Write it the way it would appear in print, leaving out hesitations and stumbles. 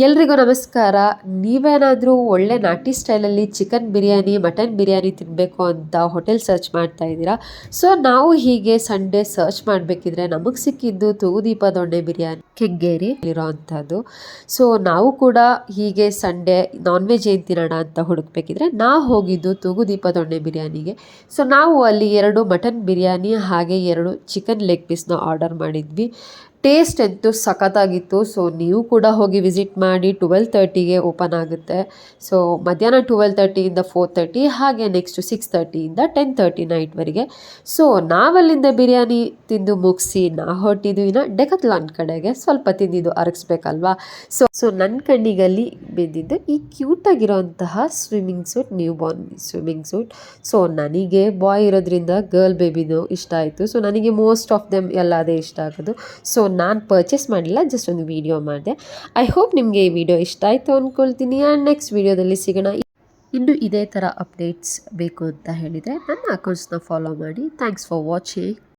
ಎಲ್ರಿಗೂ ನಮಸ್ಕಾರ. ನೀವೇನಾದರೂ ಒಳ್ಳೆ ನಾಟಿ ಸ್ಟೈಲಲ್ಲಿ ಚಿಕನ್ ಬಿರಿಯಾನಿ, ಮಟನ್ ಬಿರಿಯಾನಿ ತಿನ್ನಬೇಕು ಅಂತ ಹೋಟೆಲ್ ಸರ್ಚ್ ಮಾಡ್ತಾ ಇದ್ದೀರಾ? ಸೊ ನಾವು ಹೀಗೆ ಸಂಡೇ ಸರ್ಚ್ ಮಾಡಬೇಕಿದ್ರೆ ನಮಗೆ ಸಿಕ್ಕಿದ್ದು ತೂಗುದೀಪ ದೊಣ್ಣೆ ಬಿರಿಯಾನಿ ಕೆಂಗೇರಿ ಇರೋವಂಥದ್ದು. ಸೊ ನಾವು ಕೂಡ ಹೀಗೆ ಸಂಡೇ ನಾನ್ ವೆಜ್ ಏನು ತಿನ್ನೋಣ ಅಂತ ಹುಡುಕ್ಬೇಕಿದ್ರೆ ನಾವು ಹೋಗಿದ್ದು ತೂಗುದೀಪ ದೊಣ್ಣೆ ಬಿರಿಯಾನಿಗೆ. ಸೊ ನಾವು ಅಲ್ಲಿ 2 ಮಟನ್ ಬಿರಿಯಾನಿ ಹಾಗೆ 2 ಚಿಕನ್ ಲೆಗ್ ಪೀಸ್ನ ಆರ್ಡರ್ ಮಾಡಿದ್ವಿ. ಟೇಸ್ಟ್ ಅಂತೂ ಸಖತ್ತಾಗಿತ್ತು. ಸೊ ನೀವು ಕೂಡ ಹೋಗಿ ವಿಸಿಟ್ ಮಾಡಿ. 12:30ಗೆ ಓಪನ್ ಆಗುತ್ತೆ. ಸೊ ಮಧ್ಯಾಹ್ನ 12:30ಇಂದ 4:30 ಹಾಗೆ ನೆಕ್ಸ್ಟು 6:30ಇಂದ 10:30 ನೈಟ್ವರೆಗೆ. ಸೊ ನಾವಲ್ಲಿಂದ ಬಿರಿಯಾನಿ ತಿಂದು ಮುಗಿಸಿ ಹೊರಟಿದ್ದು ಇನ್ನು ಡೆಕತ್ಲಾನ್ ಕಡೆಗೆ. ಸ್ವಲ್ಪ ತಿಂದಿದ್ದು ಅರಗಿಸ್ಬೇಕಲ್ವಾ. ಸೊ ನನ್ನ ಕಣ್ಣಿಗಲ್ಲಿ ಬಿದ್ದಿದ್ದು ಈ ಕ್ಯೂಟಾಗಿರೋಂತಹ swimming suit, new born swimming suit. So ನನಗೆ ಬಾಯ್ ಇರೋದ್ರಿಂದ ಗರ್ಲ್ ಬೇಬಿನೂ ಇಷ್ಟ ಆಯಿತು. ಸೊ ನನಗೆ ಮೋಸ್ಟ್ ಆಫ್ ದೆಮ್ ಎಲ್ಲ ಅದೇ ಇಷ್ಟ ಆಗೋದು. ಸೊ ನಾನು ಪರ್ಚೇಸ್ ಮಾಡಲಿಲ್ಲ, ಜಸ್ಟ್ ಒಂದು ವಿಡಿಯೋ ಮಾಡಿದೆ. ಐ ಹೋಪ್ ನಿಮಗೆ ಈ ವಿಡಿಯೋ ಇಷ್ಟ ಆಯಿತು ಅಂದ್ಕೊಳ್ತೀನಿ. ಆ್ಯಂಡ್ ನೆಕ್ಸ್ಟ್ ವಿಡಿಯೋದಲ್ಲಿ ಸಿಗೋಣ. ಇನ್ನು ಇದೇ ಥರ ಅಪ್ಡೇಟ್ಸ್ ಬೇಕು ಅಂತ ಹೇಳಿದರೆ ನನ್ನ ಅಕೌಂಟ್ಸ್ನ ಫಾಲೋ ಮಾಡಿ. Thanks for watching.